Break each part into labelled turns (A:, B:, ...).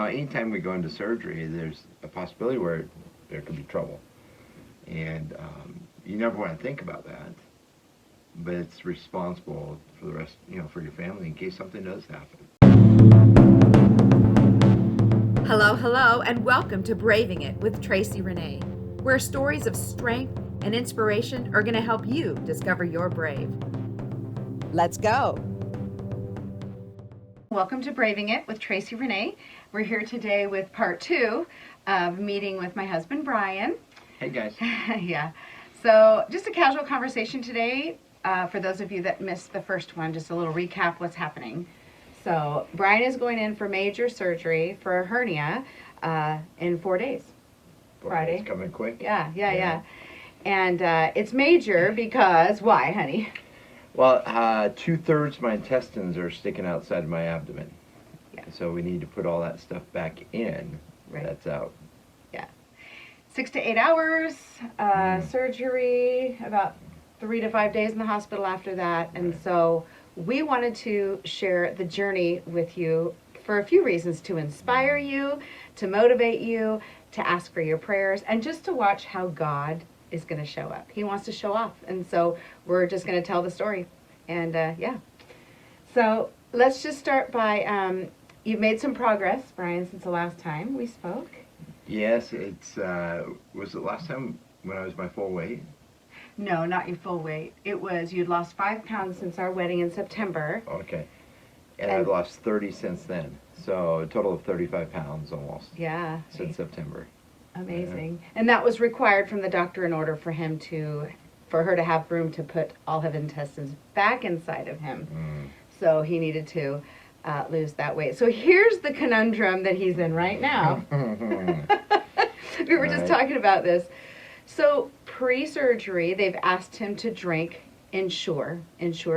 A: anytime we go into surgery, there's a possibility where there could be trouble. And you never want to think about that, but it's responsible for the rest, for your family in case something does happen.
B: Hello, and welcome to Braving It with Tracie Renee, where stories of strength and inspiration are going to help you discover your brave. Let's go. Welcome to Braving It with Tracie Renee. We're here today with part 2 of meeting with my husband, Brian.
A: Hey, guys.
B: Yeah. So just a casual conversation today. For those of you that missed the first one, just a little recap what's happening. So Brian is going in for major surgery for a hernia in 4 days. Friday.
A: It's coming quick.
B: Yeah. And it's major because, why, honey?
A: Well, 2/3 of my intestines are sticking outside my abdomen.
B: Yeah.
A: So we need to put all that stuff back in.
B: Right.
A: That's out.
B: Yeah. 6 to 8 hours, surgery, about 3 to 5 days in the hospital after that. And so we wanted to share the journey with you for a few reasons: to inspire you, to motivate you, to ask for your prayers, and just to watch how God is going to show up. He wants to show off. And so we're just going to tell the story. And yeah. So let's just start by, you've made some progress, Brian, since the last time we spoke.
A: Yes, it's, was it last time when I was my full weight?
B: No, not your full weight. It was, you'd lost 5 pounds since our wedding in September.
A: Okay. And I've lost 30 since then. So a total of 35 pounds almost.
B: Yeah.
A: Since September.
B: Amazing. Yeah. And that was required from the doctor in order for her to have room to put all of his intestines back inside of him. So he needed to lose that weight. So here's the conundrum that he's in right now. We were just talking about this. So pre-surgery, they've asked him to drink Ensure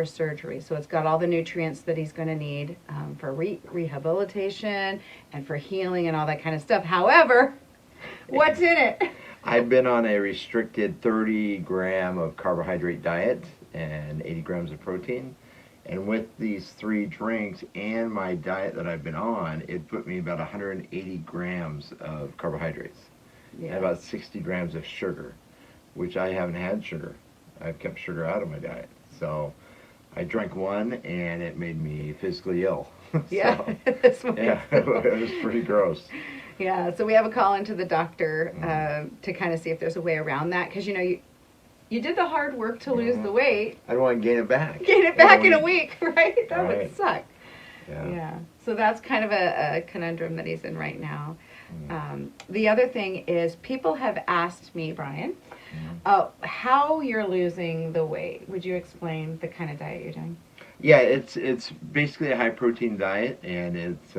B: surgery. So it's got all the nutrients that he's going to need for rehabilitation and for healing and all that kind of stuff. However, what's in it?
A: I've been on a restricted 30 gram of carbohydrate diet and 80 grams of protein. And with these 3 drinks and my diet that I've been on, it put me about 180 grams of carbohydrates.
B: Yeah.
A: And about 60 grams of sugar, which I haven't had sugar. I've kept sugar out of my diet. So I drank one and it made me physically ill.
B: Yeah,
A: yeah, it was pretty gross.
B: Yeah, so we have a call into the doctor to kind of see if there's a way around that, because you did the hard work to lose the weight.
A: I don't want to gain it back.
B: Gain it back in a week, right? That would suck.
A: Yeah.
B: So that's kind of a conundrum that he's in right now. The other thing is, people have asked me, Brian, how you're losing the weight. Would you explain the kind of diet you're doing?
A: Yeah, it's basically a high protein diet, and it's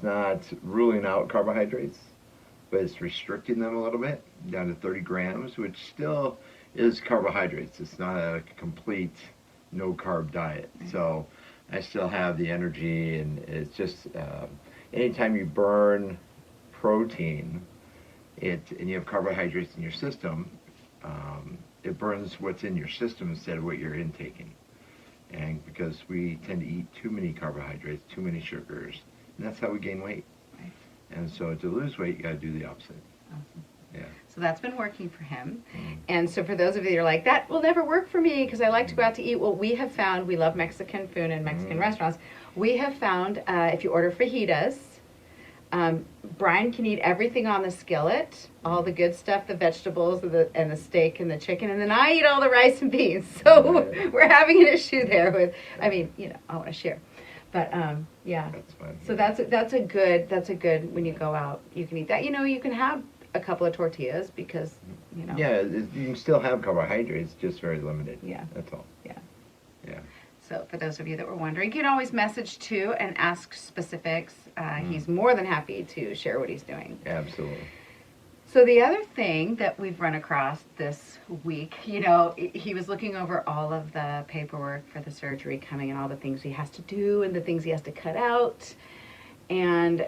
A: not ruling out carbohydrates, but it's restricting them a little bit down to 30 grams, which still is carbohydrates. It's not a complete no carb diet. So I still have the energy, and it's just anytime you burn protein, and you have carbohydrates in your system, it burns what's in your system instead of what you're intaking. And because we tend to eat too many carbohydrates, too many sugars, and that's how we gain weight.
B: Right.
A: And so to lose weight, you got to do the opposite.
B: Awesome.
A: Yeah.
B: So that's been working for him. And so for those of you that are like, that will never work for me because I like to go out to eat. Well, we have found, we love Mexican food and Mexican restaurants. We have found if you order fajitas, Brian can eat everything on the skillet, all the good stuff, the vegetables and the steak and the chicken, and then I eat all the rice and beans. So we're having an issue there with, I want to share. But yeah. That's fine. So that's a good when you go out, you can eat that. You can have a couple of tortillas because,
A: Yeah, you can still have carbohydrates, just very limited.
B: Yeah.
A: That's all.
B: Yeah.
A: Yeah.
B: So for those of you that were wondering, you can always message too and ask specifics. He's more than happy to share what he's doing.
A: Absolutely.
B: So the other thing that we've run across this week, he was looking over all of the paperwork for the surgery coming and all the things he has to do and the things he has to cut out. And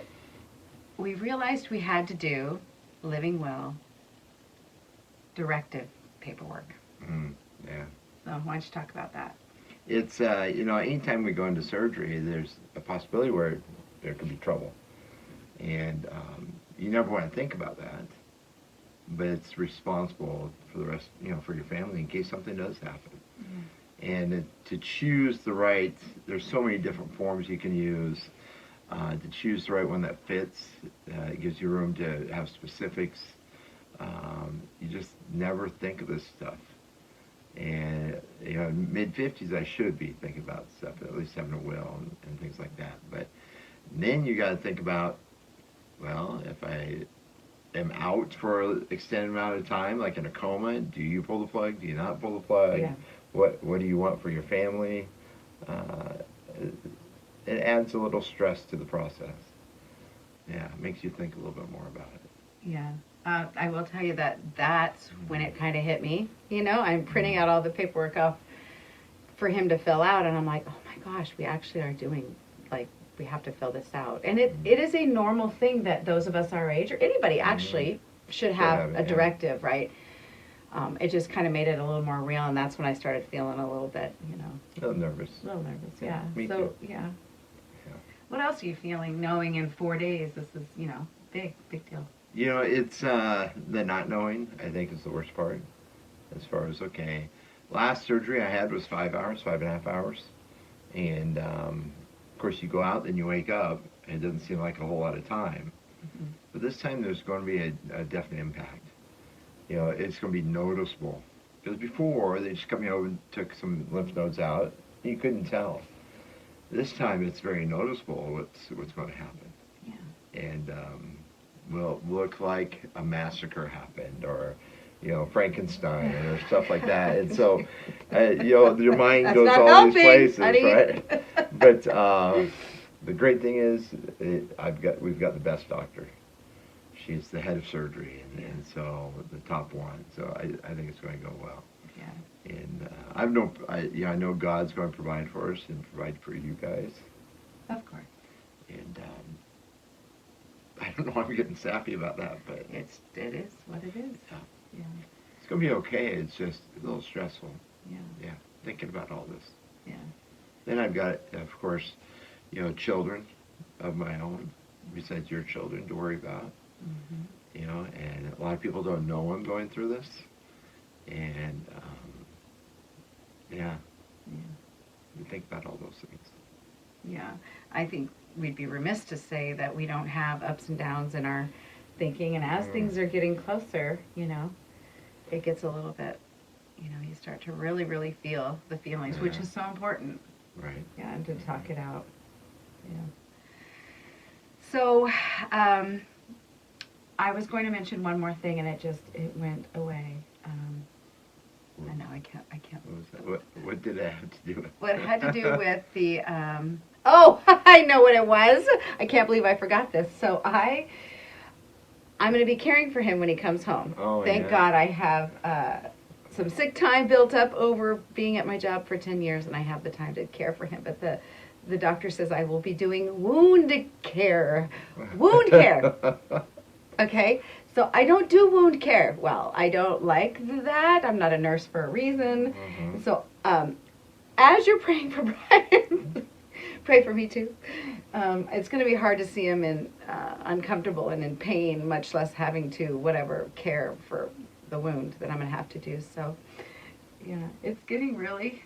B: we realized we had to do living will directive paperwork.
A: Yeah.
B: So why don't you talk about that?
A: It's, anytime we go into surgery, there's a possibility where there could be trouble. And you never want to think about that, but it's responsible for the rest, for your family in case something does happen. And to choose the right, there's so many different forms you can use. To choose the right one that fits, it gives you room to have specifics. You just never think of this stuff. And mid-50s, I should be thinking about stuff, at least having a will and things like that. But then you got to think about, well, if I am out for an extended amount of time, like in a coma, do you pull the plug? Do you not pull the plug?
B: Yeah.
A: What do you want for your family? It adds a little stress to the process. Yeah, it makes you think a little bit more about it.
B: Yeah. I will tell you that's when it kind of hit me. I'm printing out all the paperwork off for him to fill out, and I'm like, oh my gosh, we actually are doing, like, we have to fill this out. And it is a normal thing that those of us our age, or anybody actually, should have a directive, right? It just kind of made it a little more real, and that's when I started feeling a little bit,
A: A little nervous.
B: Yeah.
A: Me
B: so,
A: too.
B: Yeah. What else are you feeling, knowing in 4 days this is, big deal?
A: It's the not knowing, I think, is the worst part. As far as, okay, last surgery I had was 5 hours, 5.5 hours. And, of course, you go out, then you wake up, and it doesn't seem like a whole lot of time.
B: Mm-hmm.
A: But this time there's going to be a definite impact. It's going to be noticeable. Because before, they just cut me over and took some lymph nodes out, and you couldn't tell. This time it's very noticeable what's going to happen.
B: Yeah.
A: And will look like a massacre happened, or Frankenstein or stuff like that. And so your mind goes all these places, right? But the great thing is we've got the best doctor. She's the head of surgery, and so the top one. So I think it's going to go well.
B: Yeah.
A: And I know God's going to provide for us and provide for you guys.
B: Of course.
A: And I don't know why I'm getting sappy about that, but
B: It is what it is. Yeah.
A: It's going to be okay. It's just a little stressful.
B: Yeah.
A: Yeah, thinking about all this.
B: Yeah.
A: Then I've got, of course, children of my own, besides your children, to worry about.
B: Mm-hmm.
A: And a lot of people don't know I'm going through this. And, you think about all those things.
B: Yeah. I think we'd be remiss to say that we don't have ups and downs in our thinking. And as things are getting closer, it gets a little bit, you start to really, really feel the feelings, which is so important.
A: Right.
B: Yeah, and to talk it out. Yeah. So, I was going to mention one more thing, and it went away. I know I can't.
A: What was that? What did it have to do with?
B: What it had to do with the. Oh, I know what it was. I can't believe I forgot this. So I'm going to be caring for him when he comes home.
A: Oh,
B: Thank God I have some sick time built up over being at my job for 10 years, and I have the time to care for him. But the doctor says I will be doing wound care. Wound care. Okay? So I don't do wound care. Well, I don't like that. I'm not a nurse for a reason.
A: Mm-hmm.
B: So as you're praying for Brian, pray for me too. It's going to be hard to see him in uncomfortable and in pain, much less having to care for the wound that I'm going to have to do. So, it's getting really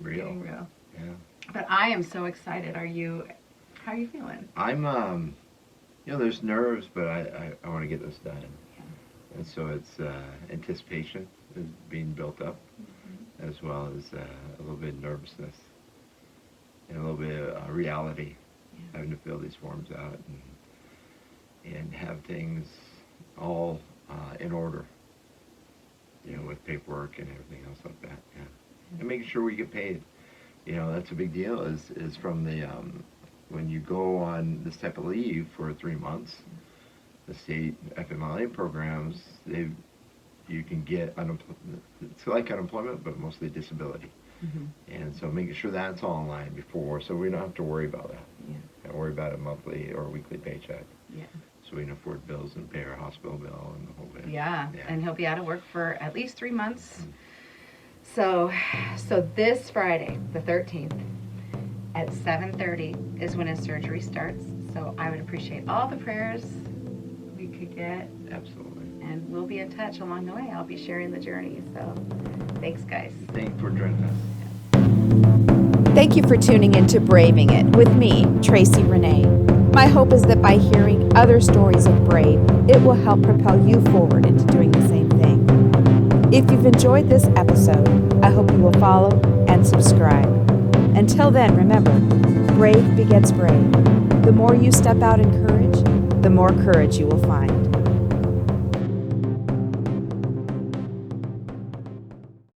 A: real.
B: Getting real.
A: Yeah.
B: But I am so excited. How are you feeling?
A: I'm, there's nerves, but I want to get this done.
B: Yeah.
A: And so it's anticipation is being built up, as well as a little bit of nervousness and a little bit of reality, having to fill these forms out and have things all in order, with paperwork and everything else like that. Yeah. And making sure we get paid. That's a big deal. Is from the when you go on this type of leave for 3 months, the state FMLA programs, you can get unemployment. It's like unemployment, but mostly disability.
B: Mm-hmm.
A: And so making sure that's all in line before, so we don't have to worry about that.
B: Yeah.
A: Don't worry about a monthly or weekly paycheck.
B: Yeah.
A: So we can afford bills and pay our hospital bill and the whole bit.
B: Yeah.
A: Yeah.
B: And he'll be out of work for at least 3 months. So this Friday, the 13th, at 7:30 is when his surgery starts. So I would appreciate all the prayers we could get,
A: Absolutely.
B: and we'll be in touch along the way. I'll be sharing the journey. So thanks, guys.
A: Thanks for joining us.
C: Thank you for tuning in to Braving It with me, Tracie Renee. My hope is that by hearing other stories of brave, it will help propel you forward into doing the same thing. If you've enjoyed this episode, I hope you will follow and subscribe. Until then, remember, brave begets brave. The more you step out in courage, the more courage you will find.